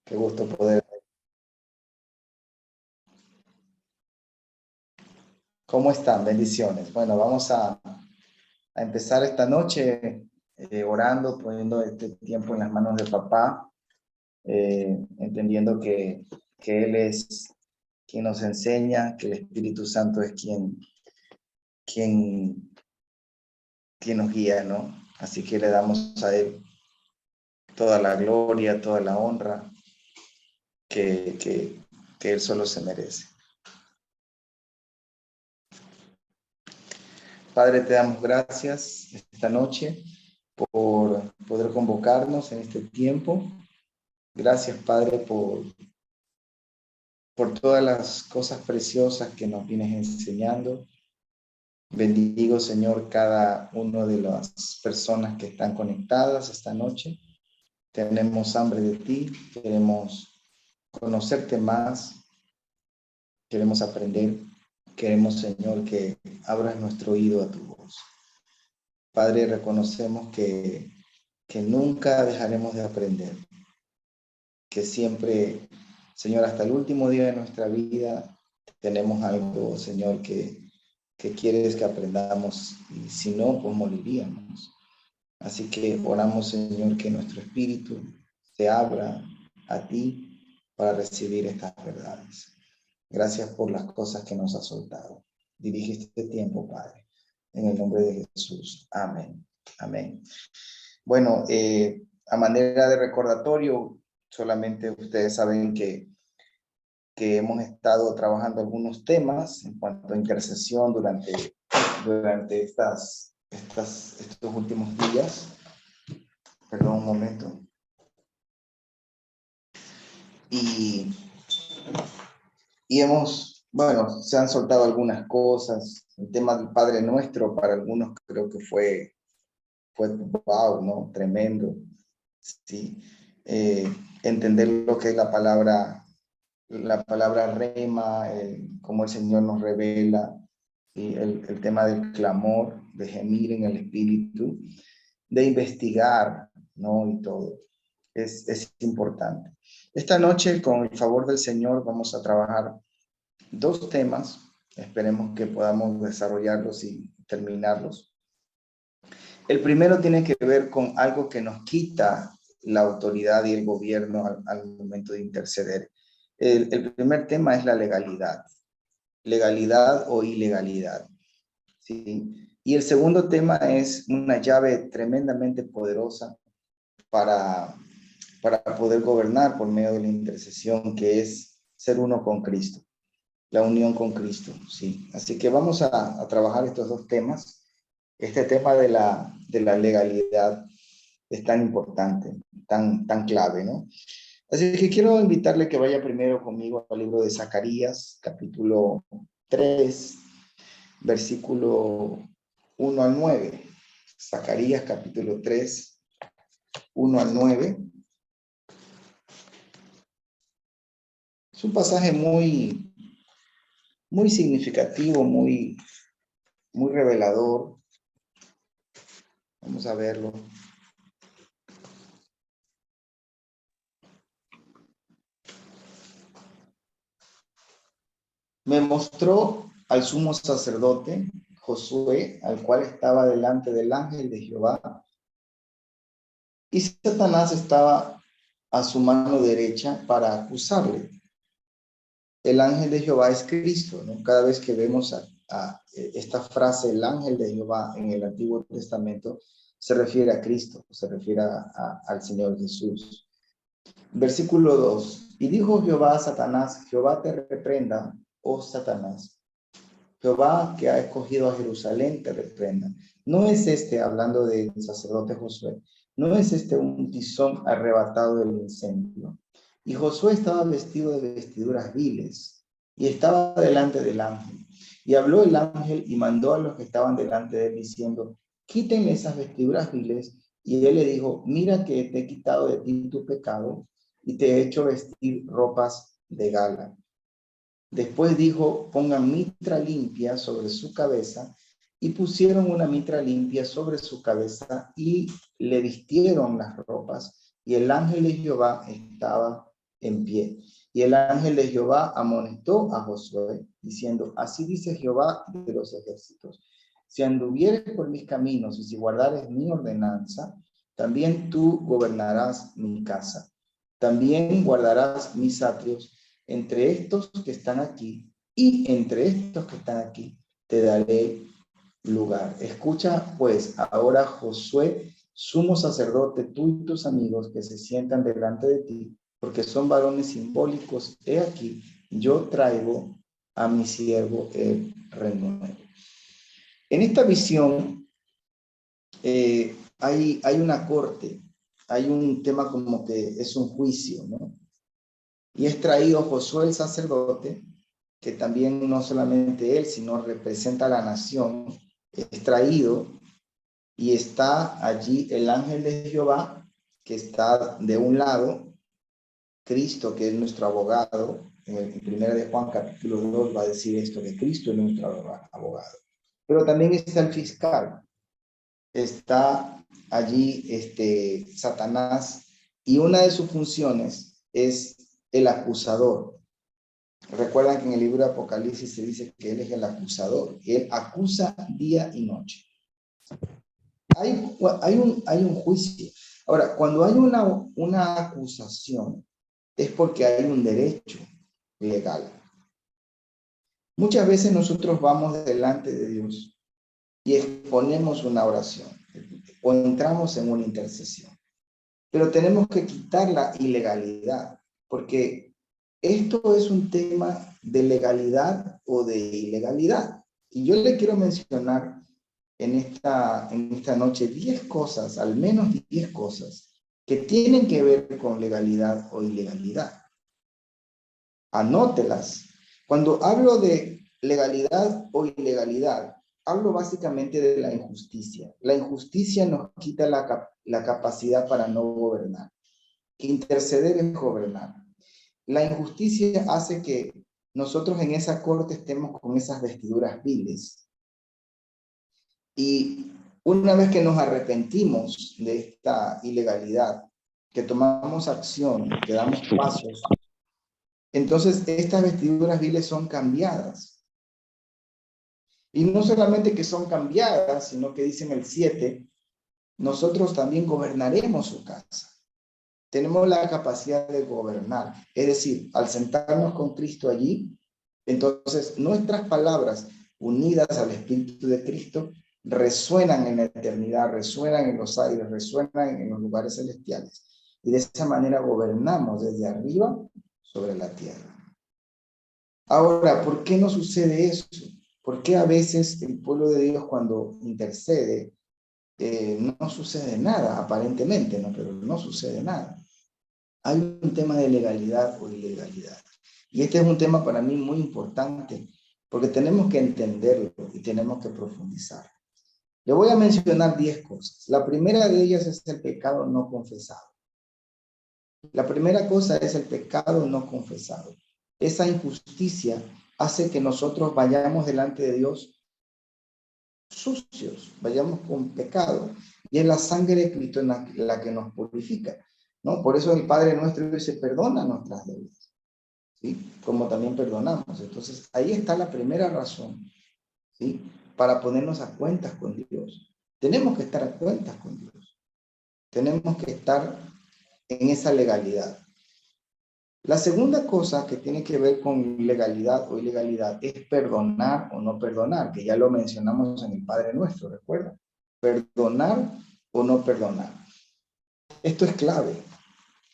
Qué gusto poder. ¿Cómo están? Bendiciones. Bueno, vamos a empezar esta noche orando, poniendo este tiempo en las manos de papá, entendiendo que Él es quien nos enseña, que el Espíritu Santo es quien, quien nos guía, ¿no? Así que le damos a Él toda la gloria, toda la honra que Él solo se merece. Padre, te damos gracias esta noche por poder convocarnos en este tiempo. Gracias, Padre, por todas las cosas preciosas que nos vienes enseñando. Bendigo, Señor, cada una de las personas que están conectadas esta noche. Tenemos hambre de ti, queremos conocerte más, queremos aprender. Queremos, Señor, que abras nuestro oído a tu voz. Padre, reconocemos que nunca dejaremos de aprender, que siempre, Señor, hasta el último día de nuestra vida tenemos algo, Señor, que quieres que aprendamos, y si no, pues moriríamos. Así que oramos, Señor, que nuestro espíritu se abra a ti para recibir estas verdades. Gracias por las cosas que nos has soltado. Dirige este tiempo, Padre, en el nombre de Jesús. Amén. Amén. Bueno, a manera de recordatorio, solamente ustedes saben que hemos estado trabajando algunos temas en cuanto a intercesión durante estos últimos días. Perdón un momento. Y bueno, se han soltado algunas cosas. El tema del Padre Nuestro para algunos creo que fue wow, ¿no? Tremendo. Sí. Entender lo que es la palabra rema, cómo el Señor nos revela, ¿sí? El tema del clamor, de gemir en el Espíritu, de investigar, ¿no? Y todo. Es importante. Esta noche, con el favor del Señor, vamos a trabajar dos temas. Esperemos que podamos desarrollarlos y terminarlos. El primero tiene que ver con algo que nos quita la autoridad y el gobierno al momento de interceder. El primer tema es la legalidad o ilegalidad, ¿sí? Y el segundo tema es una llave tremendamente poderosa para poder gobernar por medio de la intercesión, que es ser uno con Cristo, la unión con Cristo, ¿sí? Así que vamos a trabajar estos dos temas. Este tema de la legalidad es tan importante, tan clave, ¿no? Así que quiero invitarle que vaya primero conmigo al libro de Zacarías, capítulo 3, versículo 1 al 9. Zacarías, capítulo 3, 1 al 9. Es un pasaje muy significativo, muy revelador. Vamos a verlo. Me mostró al sumo sacerdote Josué, al cual estaba delante del ángel de Jehová, y Satanás estaba a su mano derecha para acusarle. El ángel de Jehová es Cristo, ¿no? Cada vez que vemos a esta frase, el ángel de Jehová, en el Antiguo Testamento, se refiere a Cristo, se refiere al Señor Jesús. Versículo 2. Y dijo Jehová a Satanás: Jehová te reprenda, oh Satanás. Jehová, que ha escogido a Jerusalén, te reprenda. No es este, hablando del sacerdote Josué, no es este un tizón arrebatado del incendio. Y Josué estaba vestido de vestiduras viles y estaba delante del ángel. Y habló el ángel y mandó a los que estaban delante de él diciendo: quiten esas vestiduras viles. Y él le dijo: mira que te he quitado de ti tu pecado y te he hecho vestir ropas de gala. Después dijo: pongan mitra limpia sobre su cabeza. Y pusieron una mitra limpia sobre su cabeza y le vistieron las ropas. Y el ángel de Jehová estaba en pie. Y el ángel de Jehová amonestó a Josué, diciendo, así dice Jehová de los ejércitos, si anduvieres por mis caminos y si guardares mi ordenanza, también tú gobernarás mi casa. También guardarás mis atrios. Entre estos que están aquí y entre estos que están aquí te daré lugar. Escucha pues ahora, Josué, sumo sacerdote, tú y tus amigos que se sientan delante de ti, porque son varones simbólicos. He aquí, yo traigo a mi siervo el renuevo. En esta visión hay una corte, hay un tema como que es un juicio, ¿no? Y es traído Josué el sacerdote, que también no solamente él, sino representa a la nación, es traído y está allí el ángel de Jehová, que está de un lado, Cristo, que es nuestro abogado. En 1 de Juan capítulo 2 va a decir esto, que Cristo es nuestro abogado. Pero también está el fiscal, está allí Satanás, y una de sus funciones es el acusador. Recuerdan que en el libro de Apocalipsis se dice que él es el acusador, él acusa día y noche. Hay un juicio. Ahora, cuando hay una acusación, es porque hay un derecho legal. Muchas veces nosotros vamos delante de Dios y exponemos una oración o entramos en una intercesión. Pero tenemos que quitar la ilegalidad, porque esto es un tema de legalidad o de ilegalidad. Y yo le quiero mencionar en esta noche 10 cosas, al menos 10 cosas, que tienen que ver con legalidad o ilegalidad. Anótelas. Cuando hablo de legalidad o ilegalidad, hablo básicamente de la injusticia. La injusticia nos quita la capacidad para no gobernar. Interceder es gobernar. La injusticia hace que nosotros en esa corte estemos con esas vestiduras viles. Y una vez que nos arrepentimos de esta ilegalidad, que tomamos acción, que damos pasos, entonces estas vestiduras viles son cambiadas. Y no solamente que son cambiadas, sino que dicen el 7, nosotros también gobernaremos su casa. Tenemos la capacidad de gobernar. Es decir, al sentarnos con Cristo allí, entonces nuestras palabras unidas al Espíritu de Cristo resuenan en la eternidad, resuenan en los aires, resuenan en los lugares celestiales. Y de esa manera gobernamos desde arriba sobre la tierra. Ahora, ¿por qué no sucede eso? ¿Por qué a veces el pueblo de Dios cuando intercede no sucede nada, aparentemente, ¿no? Pero no sucede nada. Hay un tema de legalidad o ilegalidad. Y este es un tema para mí muy importante, porque tenemos que entenderlo y tenemos que profundizar. Le voy a mencionar 10 cosas. La primera de ellas es el pecado no confesado. La primera cosa es el pecado no confesado. Esa injusticia hace que nosotros vayamos delante de Dios sucios, vayamos con pecado. Y es la sangre de Cristo la que nos purifica, ¿no? Por eso el Padre nuestro dice, perdona nuestras deudas, ¿sí? Como también perdonamos. Entonces, ahí está la primera razón, ¿sí? Para ponernos a cuentas con Dios. Tenemos que estar a cuentas con Dios. Tenemos que estar en esa legalidad. La segunda cosa que tiene que ver con legalidad o ilegalidad es perdonar o no perdonar, que ya lo mencionamos en el Padre Nuestro, ¿recuerda? Perdonar o no perdonar. Esto es clave.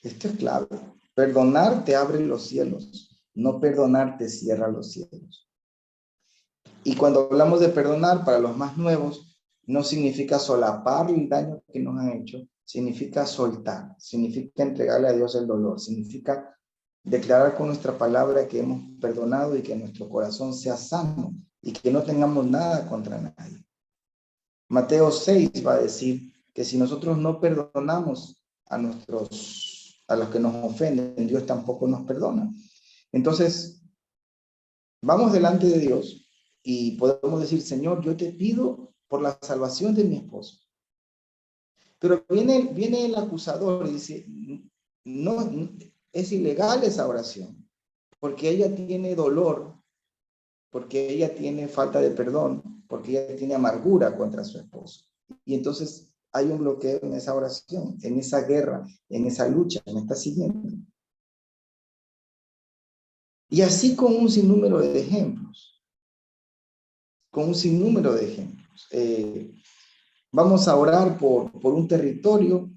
Esto es clave. Perdonar te abre los cielos. No perdonar te cierra los cielos. Y cuando hablamos de perdonar, para los más nuevos, no significa solapar el daño que nos han hecho, significa soltar, significa entregarle a Dios el dolor, significa declarar con nuestra palabra que hemos perdonado y que nuestro corazón sea sano y que no tengamos nada contra nadie. Mateo 6 va a decir que si nosotros no perdonamos a los que nos ofenden, Dios tampoco nos perdona. Entonces, vamos delante de Dios y podemos decir, Señor, yo te pido por la salvación de mi esposo. Pero viene el acusador y dice, no, es ilegal esa oración, porque ella tiene dolor, porque ella tiene falta de perdón, porque ella tiene amargura contra su esposo. Y entonces hay un bloqueo en esa oración, en esa guerra, en esa lucha. ¿Me está siguiendo? Y así con un sinnúmero de ejemplos. Con un sinnúmero de ejemplos. Vamos a orar por un territorio,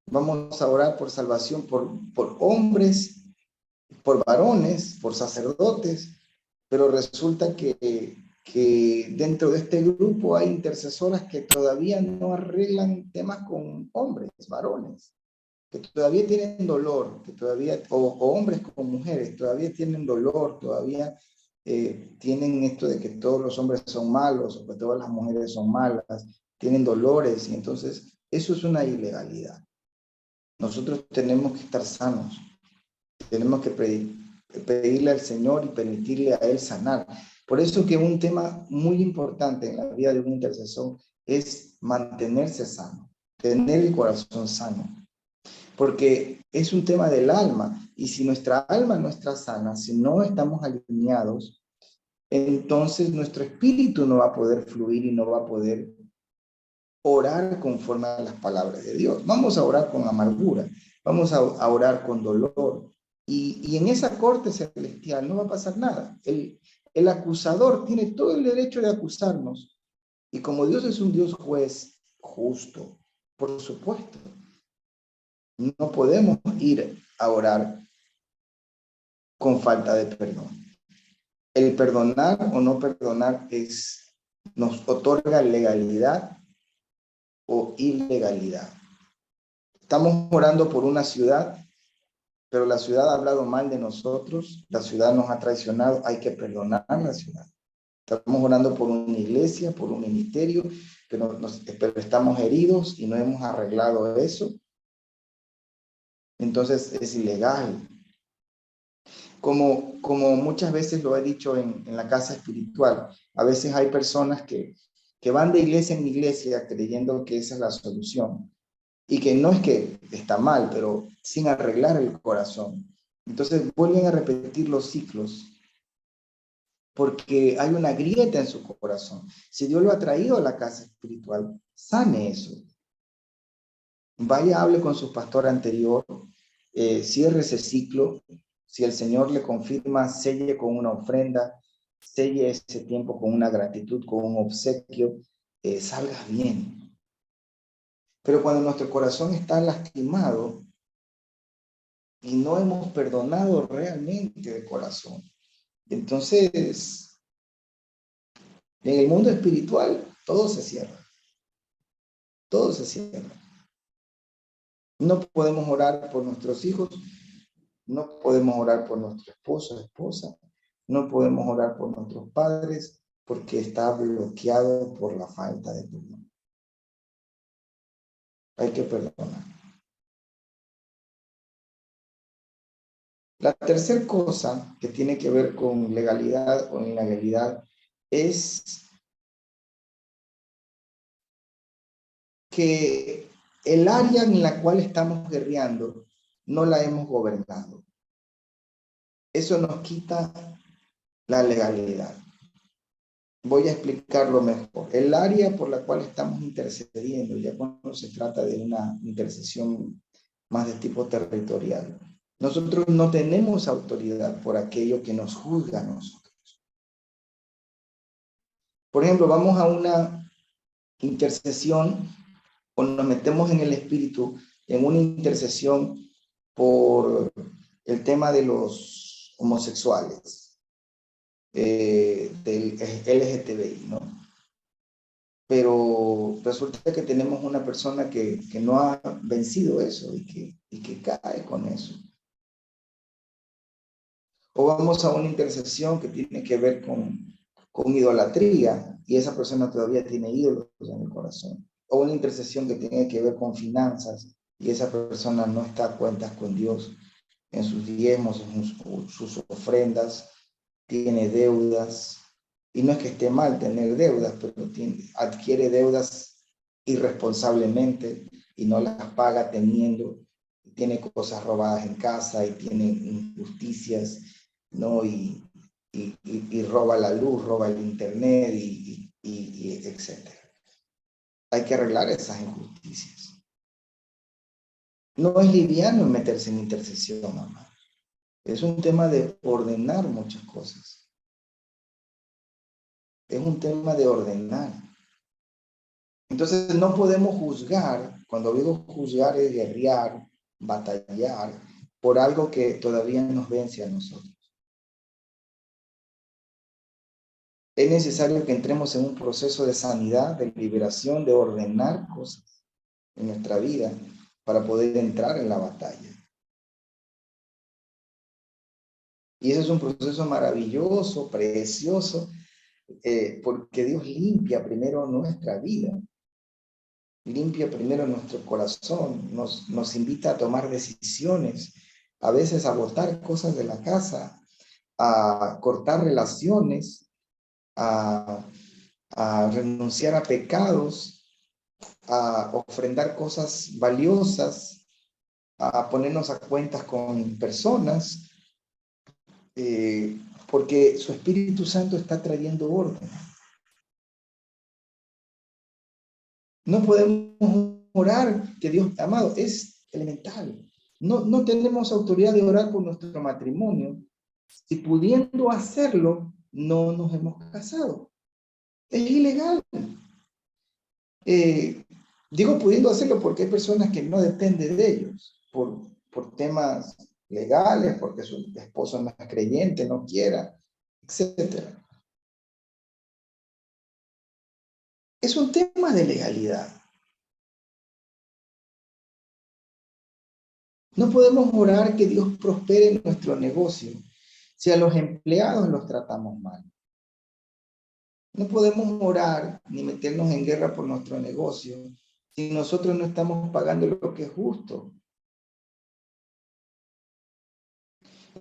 vamos a orar por salvación por hombres, por varones, por sacerdotes, pero resulta que dentro de este grupo hay intercesoras que todavía no arreglan temas con hombres, varones, que todavía tienen dolor, que todavía, o hombres con mujeres, todavía tienen dolor, todavía tienen esto de que todos los hombres son malos, o que todas las mujeres son malas, tienen dolores, y entonces eso es una ilegalidad. Nosotros tenemos que estar sanos, tenemos que pedirle al Señor y permitirle a Él sanar. Por eso que un tema muy importante en la vida de un intercesor es mantenerse sano, tener el corazón sano, porque es un tema del alma, y si nuestra alma no está sana, si no estamos alineados, entonces nuestro espíritu no va a poder fluir y no va a poder orar conforme a las palabras de Dios. Vamos a orar con amargura, vamos a orar con dolor, y en esa corte celestial no va a pasar nada. El acusador tiene todo el derecho de acusarnos, y como Dios es un Dios juez justo, por supuesto, no podemos ir a orar con falta de perdón. El perdonar o no perdonar nos otorga legalidad o ilegalidad. Estamos orando por una ciudad, pero la ciudad ha hablado mal de nosotros, la ciudad nos ha traicionado, hay que perdonar a la ciudad. Estamos orando por una iglesia, por un ministerio, pero estamos heridos y no hemos arreglado eso. Entonces es ilegal. Como muchas veces lo he dicho en la casa espiritual, a veces hay personas que van de iglesia en iglesia creyendo que esa es la solución, y que no es que está mal, pero sin arreglar el corazón. Entonces vuelven a repetir los ciclos, porque hay una grieta en su corazón. Si Dios lo ha traído a la casa espiritual, sane eso. Vaya, hable con su pastor anterior, cierre ese ciclo. Si el Señor le confirma, selle con una ofrenda, selle ese tiempo con una gratitud, con un obsequio, salga bien. Pero cuando nuestro corazón está lastimado y no hemos perdonado realmente de corazón, entonces en el mundo espiritual todo se cierra. Todo se cierra. No podemos orar por nuestros hijos, no podemos orar por nuestro esposo, esposa, no podemos orar por nuestros padres, porque está bloqueado por la falta de perdón. Hay que perdonar. La tercera cosa que tiene que ver con legalidad o ilegalidad es que el área en la cual estamos guerreando no la hemos gobernado. Eso nos quita la legalidad. Voy a explicarlo mejor. El área por la cual estamos intercediendo, ya cuando se trata de una intercesión más de tipo territorial, nosotros no tenemos autoridad por aquello que nos juzga a nosotros. Por ejemplo, vamos a una intercesión o nos metemos en el espíritu en una intercesión por el tema de los homosexuales, del LGTBI, ¿no? Pero resulta que tenemos una persona que no ha vencido eso y que cae con eso. O vamos a una intercesión que tiene que ver con idolatría y esa persona todavía tiene ídolos en el corazón. O una intercesión que tiene que ver con finanzas y esa persona no está a cuentas con Dios en sus diezmos, en sus ofrendas, tiene deudas. Y no es que esté mal tener deudas, pero adquiere deudas irresponsablemente y no las paga teniendo. tiene cosas robadas en casa y tiene injusticias, ¿no? Y roba la luz, roba el internet y etcétera. Hay que arreglar esas injusticias. No es liviano meterse en intercesión, mamá. Es un tema de ordenar muchas cosas. Es un tema de ordenar. Entonces no podemos juzgar, cuando digo juzgar es guerrear, batallar, por algo que todavía nos vence a nosotros. Es necesario que entremos en un proceso de sanidad, de liberación, de ordenar cosas en nuestra vida para poder entrar en la batalla. Y ese es un proceso maravilloso, precioso, porque Dios limpia primero nuestra vida, limpia primero nuestro corazón, nos invita a tomar decisiones, a veces a botar cosas de la casa, a cortar relaciones, a renunciar a pecados, a ofrendar cosas valiosas, a ponernos a cuentas con personas, porque su Espíritu Santo está trayendo orden. No podemos orar que Dios, amado, es elemental. No tenemos autoridad de orar por nuestro matrimonio si pudiendo hacerlo no nos hemos casado. Es ilegal. Digo pudiendo hacerlo porque hay personas que no dependen de ellos por temas legales, porque su esposo no es creyente, no quiera, etc. Es un tema de legalidad. No podemos orar que Dios prospere nuestro negocio si a los empleados los tratamos mal. No podemos orar ni meternos en guerra por nuestro negocio si nosotros no estamos pagando lo que es justo.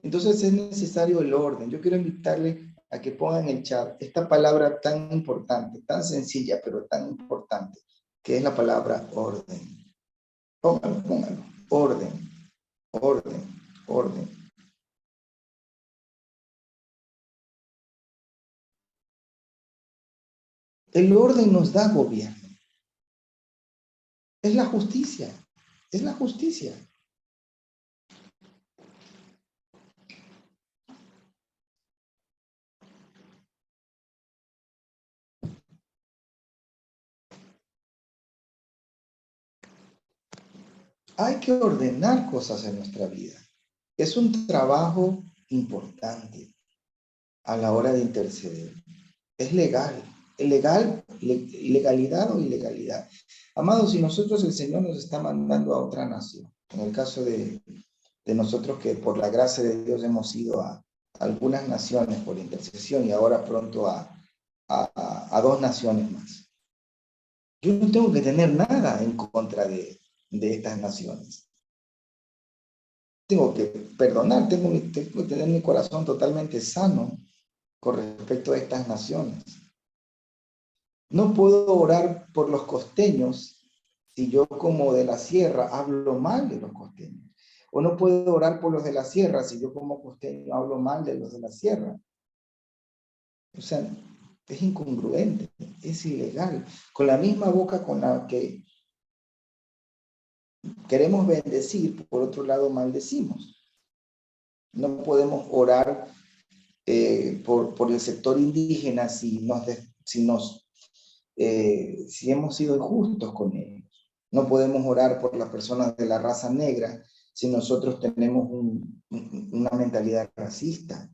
Entonces es necesario el orden. Yo quiero invitarle a que pongan en el chat esta palabra tan importante, tan sencilla, pero tan importante, que es la palabra orden. Pónganlo, pónganlo. Orden, orden, orden. El orden nos da gobierno. Es la justicia. Es la justicia. Hay que ordenar cosas en nuestra vida. Es un trabajo importante a la hora de interceder. Es legal. Legal, legalidad o ilegalidad. Amados, si nosotros el Señor nos está mandando a otra nación, en el caso de nosotros que por la gracia de Dios hemos ido a algunas naciones por intercesión y ahora pronto a 2 naciones más. Yo no tengo que tener nada en contra de estas naciones. Tengo que perdonar, tengo que tener mi corazón totalmente sano con respecto a estas naciones. No puedo orar por los costeños si yo como de la sierra hablo mal de los costeños. O no puedo orar por los de la sierra si yo como costeño hablo mal de los de la sierra. O sea, es incongruente, es ilegal. Con la misma boca con la que queremos bendecir, por otro lado maldecimos. No podemos orar por el sector indígena si hemos sido injustos con ellos. No podemos orar por las personas de la raza negra si nosotros tenemos una mentalidad racista.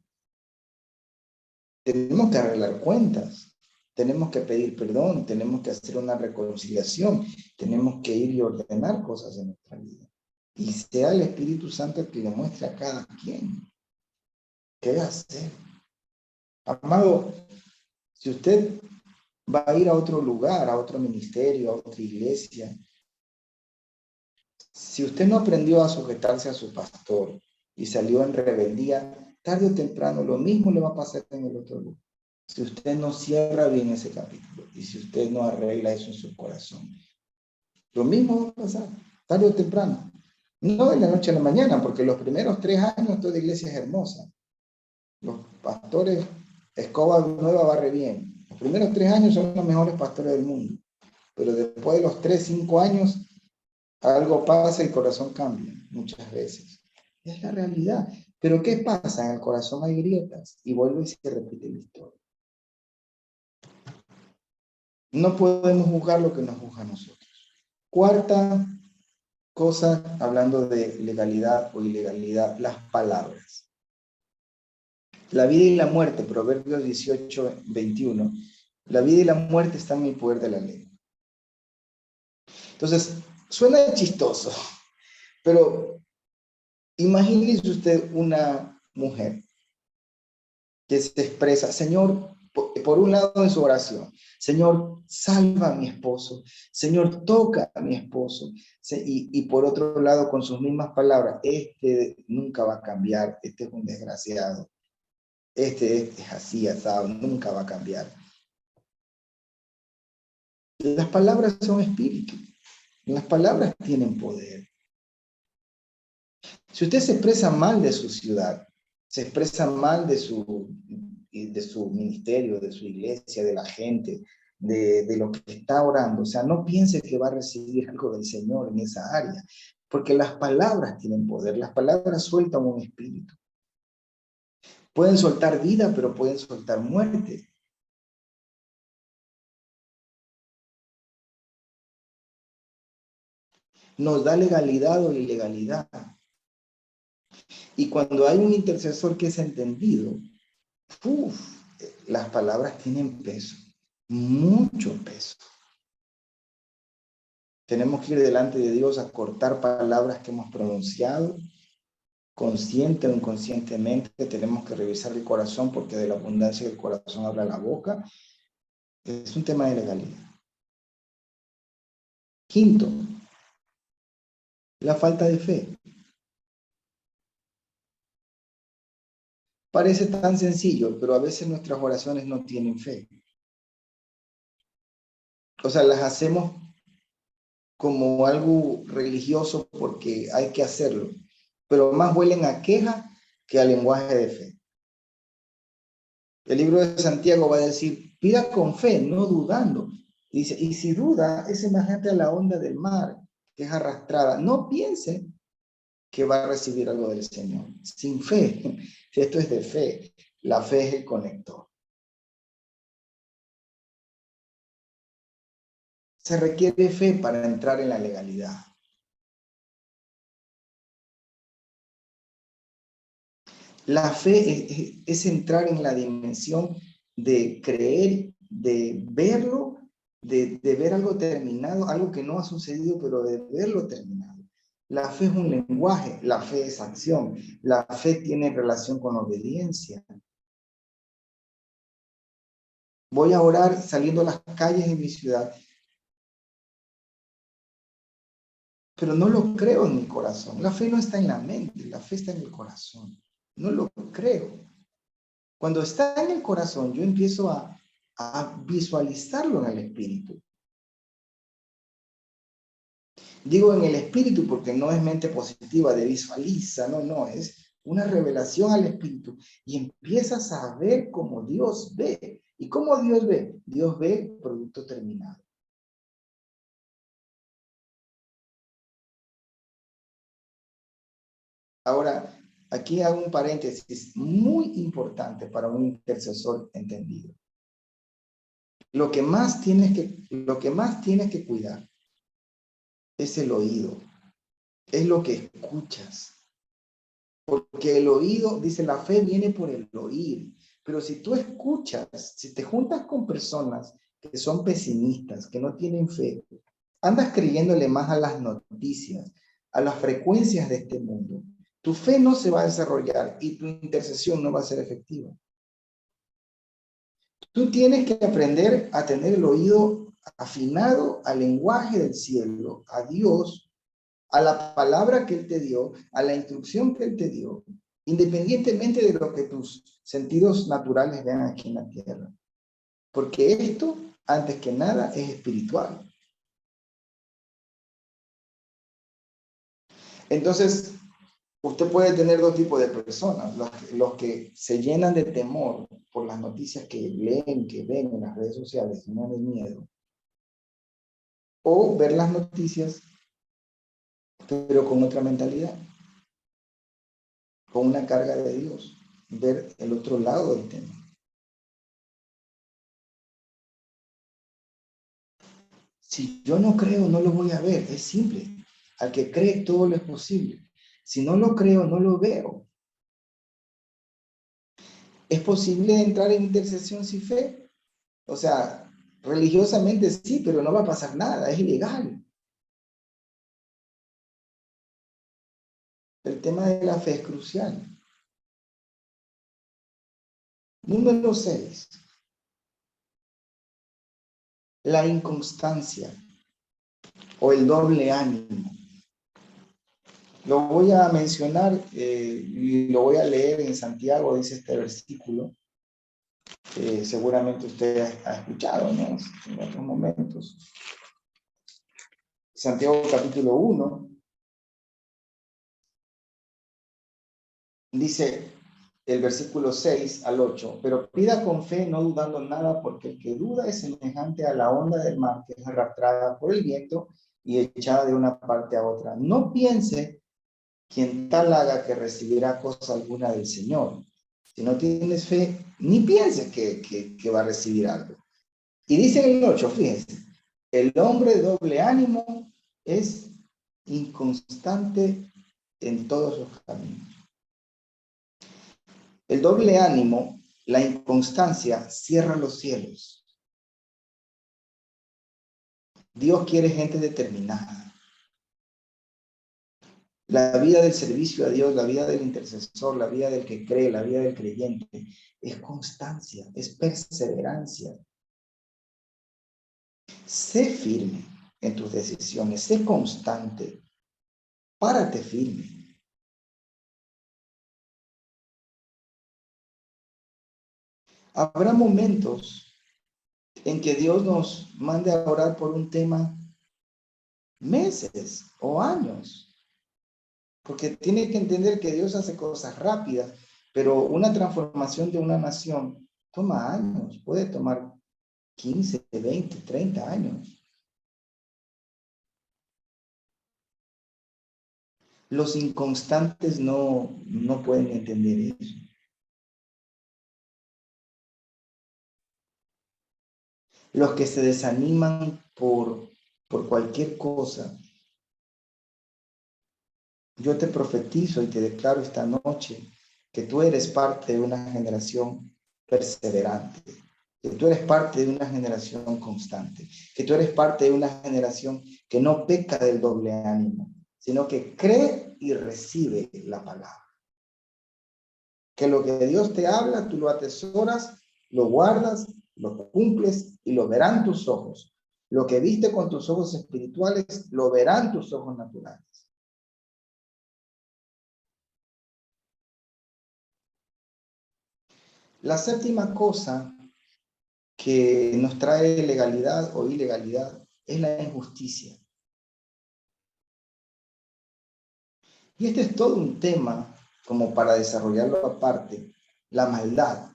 Tenemos que arreglar cuentas, tenemos que pedir perdón, tenemos que hacer una reconciliación, tenemos que ir y ordenar cosas en nuestra vida. Y sea el Espíritu Santo el que le muestre a cada quien qué hacer. Amado, si usted va a ir a otro lugar, a otro ministerio, a otra iglesia, si usted no aprendió a sujetarse a su pastor y salió en rebeldía, tarde o temprano lo mismo le va a pasar en el otro lugar. Si usted no cierra bien ese capítulo y si usted no arregla eso en su corazón, lo mismo va a pasar, tarde o temprano. No de la noche a la mañana, porque los primeros 3 años toda iglesia es hermosa. Los pastores, escoba nueva barre bien. Los primeros 3 años son los mejores pastores del mundo. Pero después de los 3, 5 años, algo pasa y el corazón cambia muchas veces. Es la realidad. Pero ¿qué pasa? En el corazón hay grietas y vuelve y se repite la historia. No podemos juzgar lo que nos juzga a nosotros. Cuarta cosa, hablando de legalidad o ilegalidad, las palabras. La vida y la muerte, Proverbios 18:21. La vida y la muerte están en el poder de la ley. Entonces, suena chistoso, pero imagínese usted una mujer que se expresa, Señor, por un lado en su oración, Señor, salva a mi esposo, Señor, toca a mi esposo, y por otro lado con sus mismas palabras, este nunca va a cambiar, este es un desgraciado, este es así, asado, nunca va a cambiar. Las palabras son espíritu, las palabras tienen poder. Si usted se expresa mal de su ciudad, se expresa mal de su ministerio, de su iglesia, de la gente, de lo que está orando, o sea, no piense que va a recibir algo del Señor en esa área, porque las palabras tienen poder, las palabras sueltan un espíritu. Pueden soltar vida, pero pueden soltar muerte. Nos da legalidad o ilegalidad. Y cuando hay un intercesor que es entendido, uf, las palabras tienen peso, mucho peso. Tenemos que ir delante de Dios a cortar palabras que hemos pronunciado, consciente o inconscientemente. Tenemos que revisar el corazón porque de la abundancia del corazón habla la boca. Es un tema de legalidad. Quinto, la falta de fe. Parece tan sencillo, pero a veces nuestras oraciones no tienen fe. O sea, las hacemos como algo religioso porque hay que hacerlo, pero más huelen a queja que a lenguaje de fe. El libro de Santiago va a decir, pida con fe, no dudando. Dice, y si duda, es semejante a la onda del mar, que es arrastrada. No piense que va a recibir algo del Señor. Sin fe, esto es de fe. La fe es el conector. Se requiere fe para entrar en la legalidad. La fe es entrar en la dimensión de creer, de verlo, de ver algo terminado, algo que no ha sucedido, pero de verlo terminado. La fe es un lenguaje, la fe es acción, la fe tiene relación con obediencia. Voy a orar saliendo a las calles de mi ciudad, pero no lo creo en mi corazón. La fe no está en la mente, la fe está en el corazón. No lo creo. Cuando está en el corazón, yo empiezo a visualizarlo en el espíritu. Digo en el espíritu porque no es mente positiva de visualiza, no, es una revelación al espíritu y empiezas a ver cómo Dios ve. ¿Y cómo Dios ve? Dios ve producto terminado. Ahora, aquí hago un paréntesis muy importante para un intercesor entendido. Lo que más tienes que cuidar es el oído, es lo que escuchas. Porque el oído, dice, la fe viene por el oír. Pero si tú escuchas, si te juntas con personas que son pesimistas, que no tienen fe, andas creyéndole más a las noticias, a las frecuencias de este mundo. Tu fe no se va a desarrollar y tu intercesión no va a ser efectiva. Tú tienes que aprender a tener el oído afinado al lenguaje del cielo, a Dios, a la palabra que Él te dio, a la instrucción que Él te dio, independientemente de lo que tus sentidos naturales vean aquí en la tierra. Porque esto, antes que nada, es espiritual. Entonces, usted puede tener dos tipos de personas, los que se llenan de temor por las noticias que leen, que ven en las redes sociales, llenan de miedo, o ver las noticias, pero con otra mentalidad, con una carga de Dios, ver el otro lado del tema. Si yo no creo, no lo voy a ver, es simple. Al que cree, todo lo es posible. Si no lo creo, no lo veo. ¿Es posible entrar en intercesión sin fe? O sea, religiosamente sí, pero no va a pasar nada, es ilegal. El tema de la fe es crucial. Número 6, la inconstancia o el doble ánimo. Lo voy a mencionar y lo voy a leer en Santiago, dice este versículo. Seguramente usted ha escuchado, ¿no? En otros momentos. Santiago capítulo 1, dice el versículo 6 al 8, pero pida con fe, no dudando nada, porque el que duda es semejante a la onda del mar que es arrastrada por el viento y echada de una parte a otra. No piense quien tal haga que recibirá cosa alguna del Señor. Si no tienes fe, ni pienses que va a recibir algo. Y dice en el 8, fíjense, el hombre de doble ánimo es inconstante en todos los caminos. El doble ánimo, la inconstancia, cierra los cielos. Dios quiere gente determinada. La vida del servicio a Dios, la vida del intercesor, la vida del que cree, la vida del creyente, es constancia, es perseverancia. Sé firme en tus decisiones, sé constante, párate firme. Habrá momentos en que Dios nos mande a orar por un tema meses o años, porque tiene que entender que Dios hace cosas rápidas, pero una transformación de una nación toma años, puede tomar 15, 20, 30 años. Los inconstantes no pueden entender eso. Los que se desaniman por cualquier cosa. Yo te profetizo y te declaro esta noche que tú eres parte de una generación perseverante, que tú eres parte de una generación constante, que tú eres parte de una generación que no peca del doble ánimo, sino que cree y recibe la palabra. Que lo que Dios te habla, tú lo atesoras, lo guardas, lo cumples y lo verán tus ojos. Lo que viste con tus ojos espirituales, lo verán tus ojos naturales. La séptima cosa que nos trae legalidad o ilegalidad es la injusticia. Y este es todo un tema como para desarrollarlo aparte, la maldad.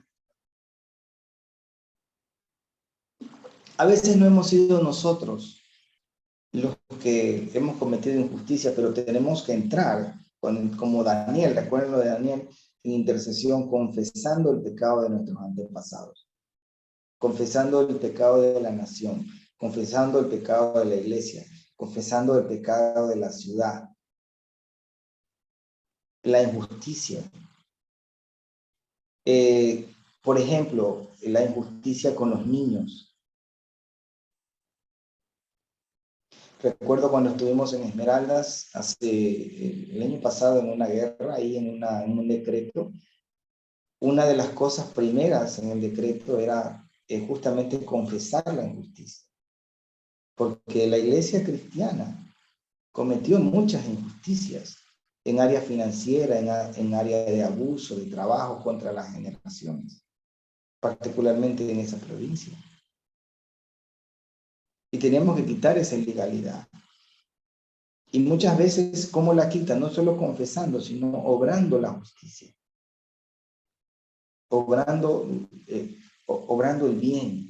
A veces no hemos sido nosotros los que hemos cometido injusticia, pero tenemos que entrar como Daniel, recuerden lo de Daniel, en intercesión, confesando el pecado de nuestros antepasados, confesando el pecado de la nación, confesando el pecado de la iglesia, confesando el pecado de la ciudad, la injusticia. Por ejemplo, la injusticia con los niños. Recuerdo cuando estuvimos en Esmeraldas el año pasado en una guerra, ahí en un decreto, una de las cosas primeras en el decreto era justamente confesar la injusticia, porque la iglesia cristiana cometió muchas injusticias en área financiera, en área de abuso, de trabajo contra las generaciones, particularmente en esa provincia. Y teníamos que quitar esa ilegalidad. Y muchas veces, ¿cómo la quitan? No solo confesando, sino obrando la justicia, obrando, obrando el bien.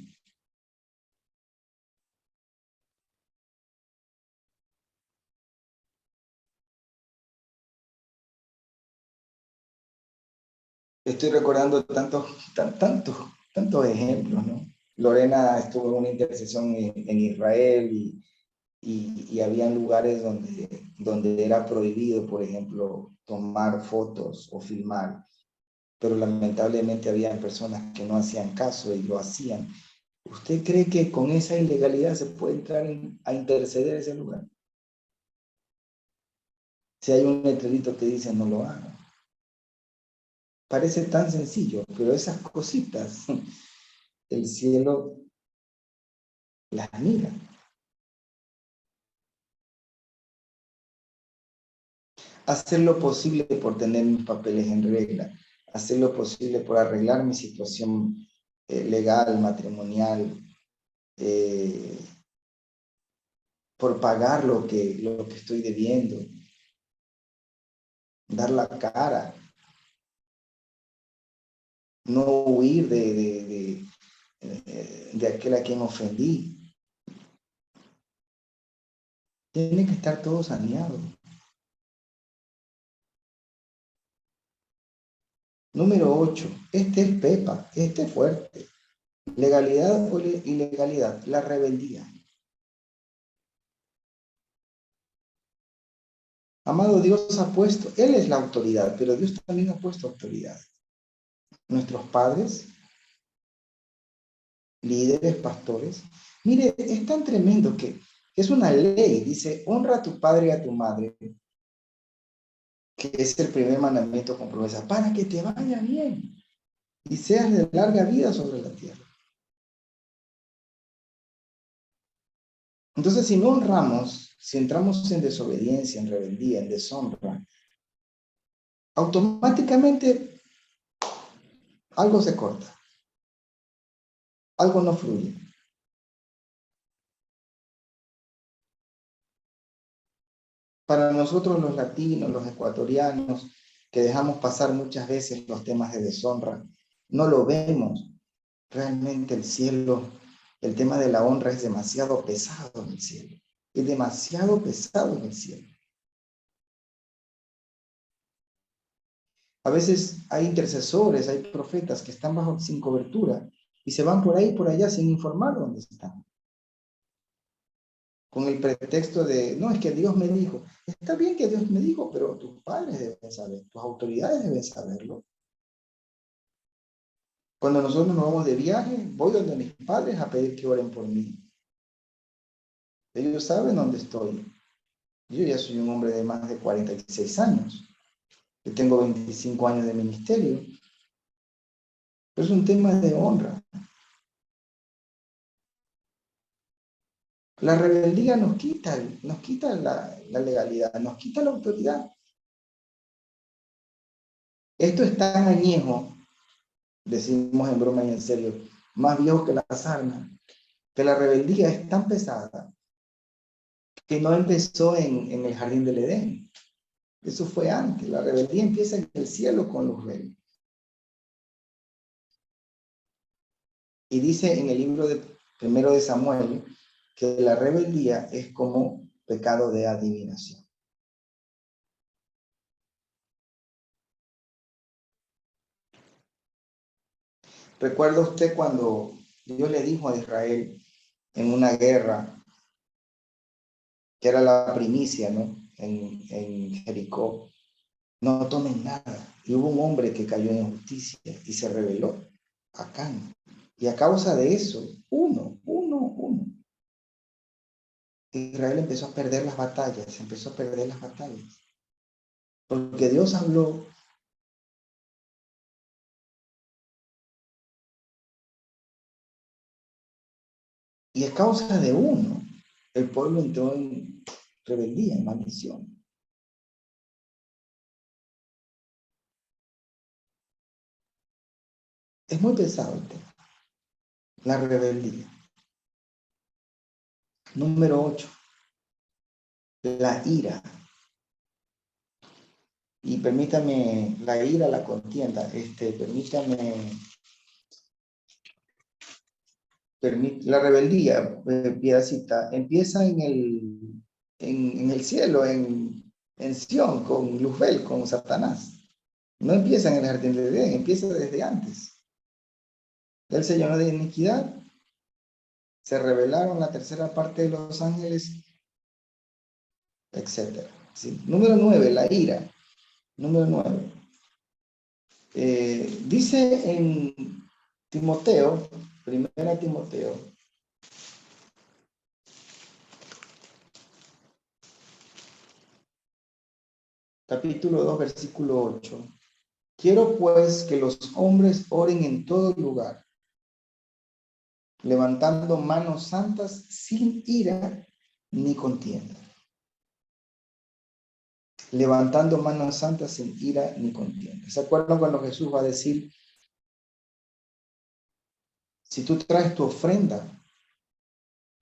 Estoy recordando tantos ejemplos, ¿no? Lorena estuvo en una intercesión en Israel y habían lugares donde era prohibido, por ejemplo, tomar fotos o filmar, pero lamentablemente habían personas que no hacían caso y lo hacían. ¿Usted cree que con esa ilegalidad se puede entrar a interceder ese lugar? Si hay un letrerito que dice no lo haga. Parece tan sencillo, pero esas cositas, el cielo las mira. Hacer lo posible por tener mis papeles en regla, hacer lo posible por arreglar mi situación legal, matrimonial, eh, por pagar lo que estoy debiendo, dar la cara, no huir de aquel a quien ofendí. Tiene que estar todo saneado. Número 8. Este es Pepa, este es fuerte. Legalidad o ilegalidad, la rebeldía. Amado, Dios ha puesto, Él es la autoridad, pero Dios también ha puesto autoridad. Nuestros padres, líderes, pastores. Mire, es tan tremendo que es una ley, dice, honra a tu padre y a tu madre, que es el primer mandamiento con promesa, para que te vaya bien y seas de larga vida sobre la tierra. Entonces, si no honramos, si entramos en desobediencia, en rebeldía, en deshonra, automáticamente algo se corta, algo no fluye. Para nosotros los latinos, los ecuatorianos, que dejamos pasar muchas veces los temas de deshonra, no lo vemos. Realmente el cielo, el tema de la honra es demasiado pesado en el cielo. Es demasiado pesado en el cielo. A veces hay intercesores, hay profetas que están sin cobertura y se van por ahí y por allá sin informar dónde están. Con el pretexto de, no, es que Dios me dijo. Está bien que Dios me dijo, pero tus padres deben saber, tus autoridades deben saberlo. Cuando nosotros nos vamos de viaje, voy donde mis padres a pedir que oren por mí. Ellos saben dónde estoy. Yo ya soy un hombre de más de 46 años. Yo tengo 25 años de ministerio. Es un tema de honra. La rebeldía nos quita la legalidad, nos quita la autoridad. Esto es tan añejo, decimos en broma y en serio, más viejo que las armas, que la rebeldía es tan pesada que no empezó en el jardín del Edén. Eso fue antes. La rebeldía empieza en el cielo con los reyes. Y dice en el libro de primero de Samuel que la rebeldía es como pecado de adivinación. ¿Recuerda usted cuando Dios le dijo a Israel en una guerra, que era la primicia, ¿no? En Jericó, no tomen nada. Y hubo un hombre que cayó en injusticia y se rebeló, Acán. Y a causa de eso, Israel empezó a perder las batallas, empezó a perder las batallas. Porque Dios habló y a causa de uno, el pueblo entró en rebeldía, en maldición. Es muy pesado el tema, la rebeldía. Número 8. la ira. Y permítame, la ira, la contienda, la rebeldía, piedacita, empieza en el cielo, en Sión, con Luzbel, con Satanás. No empieza en el jardín de Edén, empieza desde antes. Él se llenó de iniquidad, se rebelaron la tercera parte de los ángeles, etc. ¿Sí? Número 9, la ira. Número 9. Dice en Timoteo, primera Timoteo, capítulo 2, versículo 8. Quiero pues que los hombres oren en todo lugar, levantando manos santas sin ira ni contienda. Levantando manos santas sin ira ni contienda. ¿Se acuerdan cuando Jesús va a decir, si tú traes tu ofrenda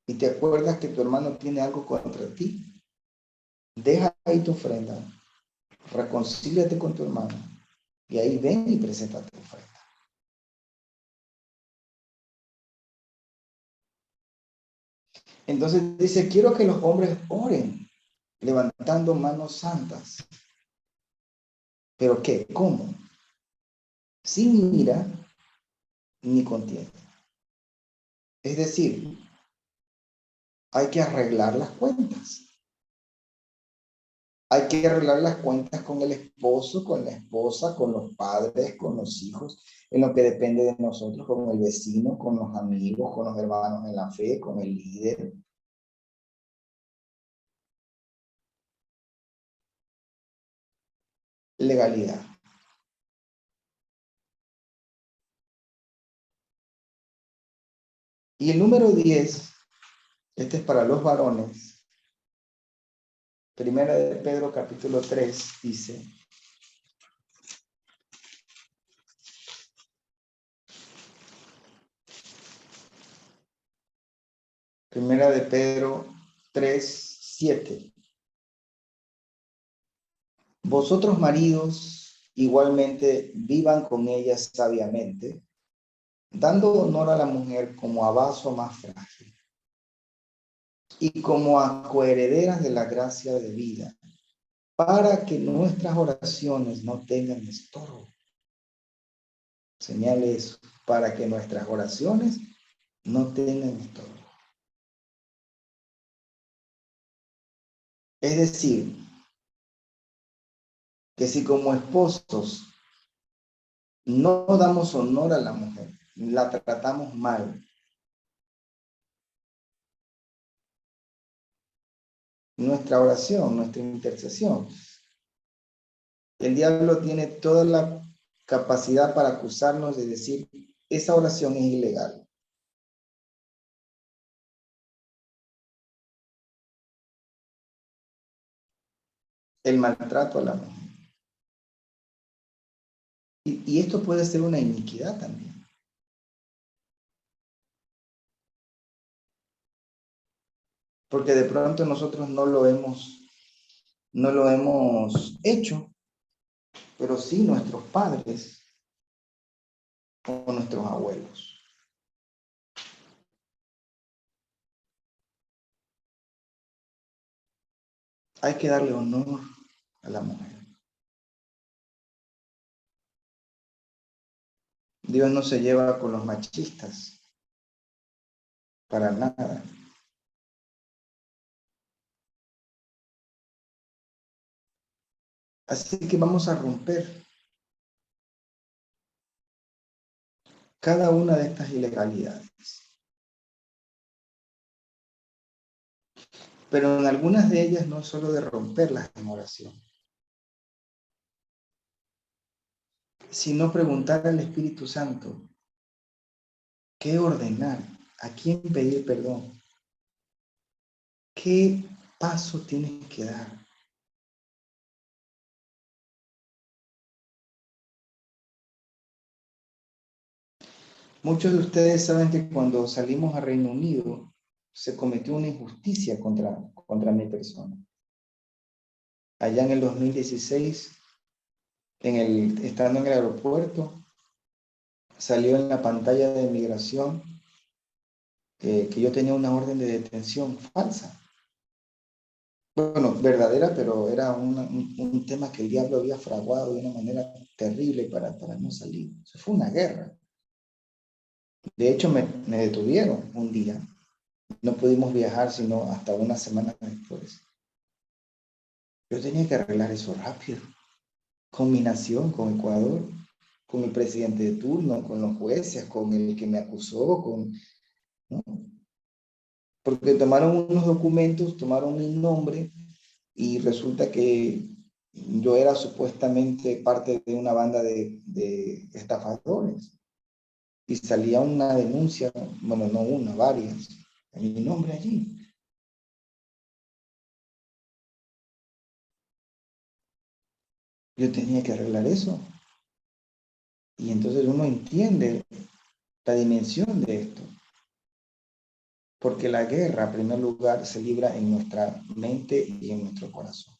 y te acuerdas que tu hermano tiene algo contra ti, deja ahí tu ofrenda, reconcíliate con tu hermano y ahí ven y presenta tu ofrenda? Entonces dice, quiero que los hombres oren levantando manos santas. ¿Pero qué? ¿Cómo? Sin ira ni contienda. Es decir, hay que arreglar las cuentas. Hay que arreglar las cuentas con el esposo, con la esposa, con los padres, con los hijos, en lo que depende de nosotros, con el vecino, con los amigos, con los hermanos en la fe, con el líder. Legalidad. Y el número 10, este es para los varones. Primera de Pedro capítulo 3 dice, Primera de Pedro 3:7. Vosotros maridos igualmente vivan con ellas sabiamente, dando honor a la mujer como a vaso más frágil y como a coherederas de la gracia de vida, para que nuestras oraciones no tengan estorbo. Señale eso, para que nuestras oraciones no tengan estorbo. Es decir, que si como esposos no damos honor a la mujer, la tratamos mal, nuestra oración, nuestra intercesión, el diablo tiene toda la capacidad para acusarnos de decir, esa oración es ilegal. El maltrato a la mujer. Y esto puede ser una iniquidad también. Porque de pronto nosotros no lo hemos hecho, pero sí nuestros padres o nuestros abuelos. Hay que darle honor a la mujer. Dios no se lleva con los machistas, para nada. Así que vamos a romper cada una de estas ilegalidades. Pero en algunas de ellas no es solo de romperlas en oración, sino preguntar al Espíritu Santo qué ordenar, a quién pedir perdón, qué paso tienes que dar. Muchos de ustedes saben que cuando salimos a Reino Unido se cometió una injusticia contra mi persona. allá en el 2016, estando en el aeropuerto, salió en la pantalla de migración que yo tenía una orden de detención falsa. Bueno, verdadera, pero era un tema que el diablo había fraguado de una manera terrible para no salir. O sea, fue una guerra. De hecho, me detuvieron un día. No pudimos viajar sino hasta una semana después. Yo tenía que arreglar eso rápido, con mi nación, con Ecuador, con el presidente de turno, con los jueces, con el que me acusó, ¿no? Porque tomaron unos documentos, tomaron mi nombre y resulta que yo era supuestamente parte de una banda de estafadores y salía una denuncia, bueno, no una, varias, en mi nombre allí. Yo tenía que arreglar eso. Y entonces uno entiende la dimensión de esto. Porque la guerra, en primer lugar, se libra en nuestra mente y en nuestro corazón.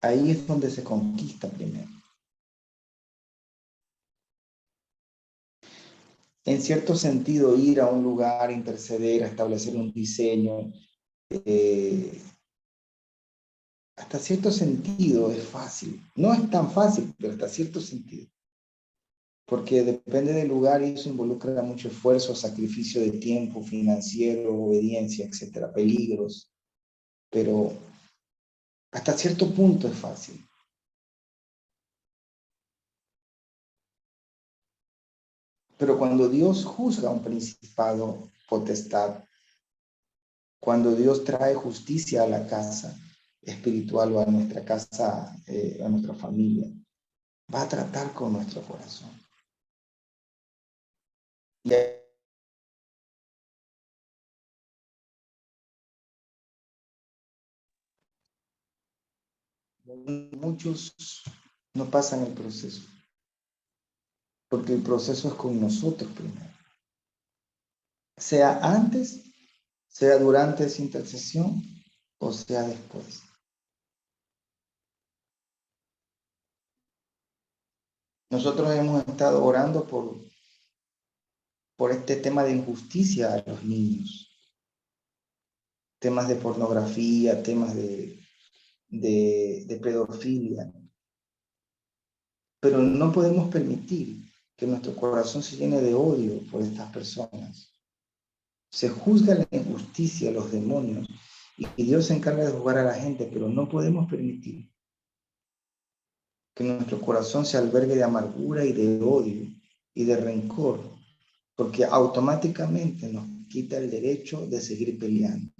Ahí es donde se conquista primero. En cierto sentido, ir a un lugar, interceder, establecer un diseño, eh, hasta cierto sentido es fácil. No es tan fácil, pero hasta cierto sentido. Porque depende del lugar y eso involucra mucho esfuerzo, sacrificio de tiempo, financiero, obediencia, etcétera, peligros. Pero hasta cierto punto es fácil. Pero cuando Dios juzga un principado, potestad, cuando Dios trae justicia a la casa espiritual o a nuestra casa, a nuestra familia, va a tratar con nuestro corazón. Y muchos no pasan el proceso, porque el proceso es con nosotros primero. Sea antes, sea durante esa intercesión o sea después. Nosotros hemos estado orando por este tema de injusticia a los niños, temas de pornografía, temas de pedofilia, pero no podemos permitir que nuestro corazón se llene de odio por estas personas. Se juzga la injusticia, los demonios, y Dios se encarga de juzgar a la gente, pero no podemos permitir que nuestro corazón se albergue de amargura y de odio y de rencor, porque automáticamente nos quita el derecho de seguir peleando.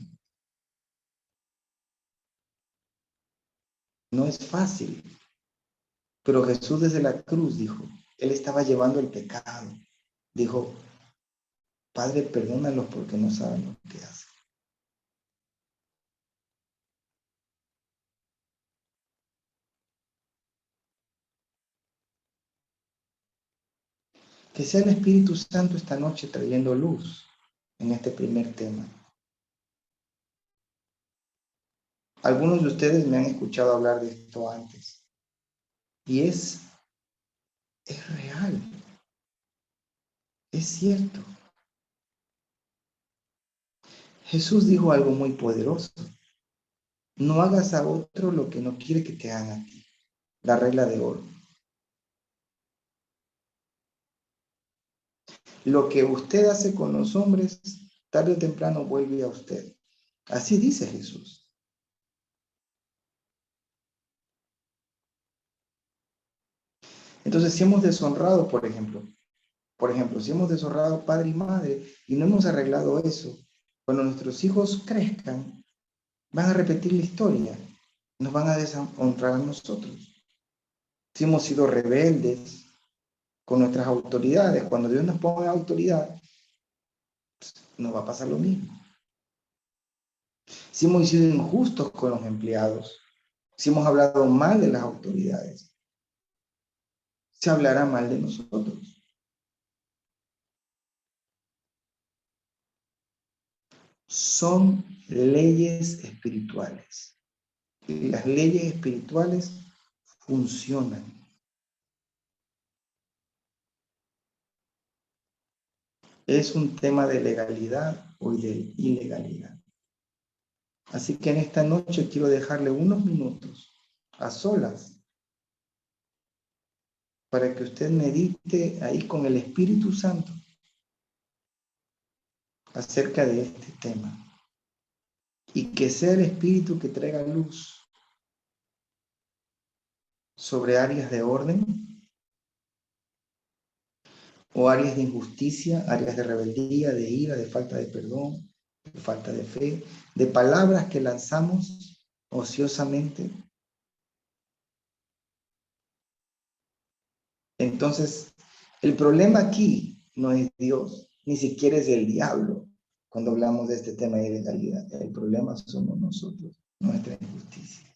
No es fácil, pero Jesús desde la cruz dijo, Él estaba llevando el pecado. Dijo, Padre, perdónalos porque no saben lo que hacen. Que sea el Espíritu Santo esta noche trayendo luz en este primer tema. Algunos de ustedes me han escuchado hablar de esto antes. Y es real, es cierto. Jesús dijo algo muy poderoso. No hagas a otro lo que no quiere que te hagan a ti. La regla de oro. Lo que usted hace con los hombres, tarde o temprano vuelve a usted. Así dice Jesús. Entonces, si hemos deshonrado, por ejemplo, si hemos deshonrado padre y madre y no hemos arreglado eso, cuando nuestros hijos crezcan, van a repetir la historia, nos van a deshonrar a nosotros. Si hemos sido rebeldes con nuestras autoridades, cuando Dios nos ponga autoridad, nos va a pasar lo mismo. Si hemos sido injustos con los empleados, si hemos hablado mal de las autoridades, se hablará mal de nosotros. Son leyes espirituales. Y las leyes espirituales funcionan. Es un tema de legalidad o de ilegalidad. Así que en esta noche quiero dejarle unos minutos a solas para que usted medite ahí con el Espíritu Santo acerca de este tema. Y que sea el Espíritu que traiga luz sobre áreas de orden o áreas de injusticia, áreas de rebeldía, de ira, de falta de perdón, de falta de fe, de palabras que lanzamos ociosamente. Entonces, el problema aquí no es Dios, ni siquiera es el diablo cuando hablamos de este tema de ilegalidad. El problema somos nosotros, nuestra injusticia.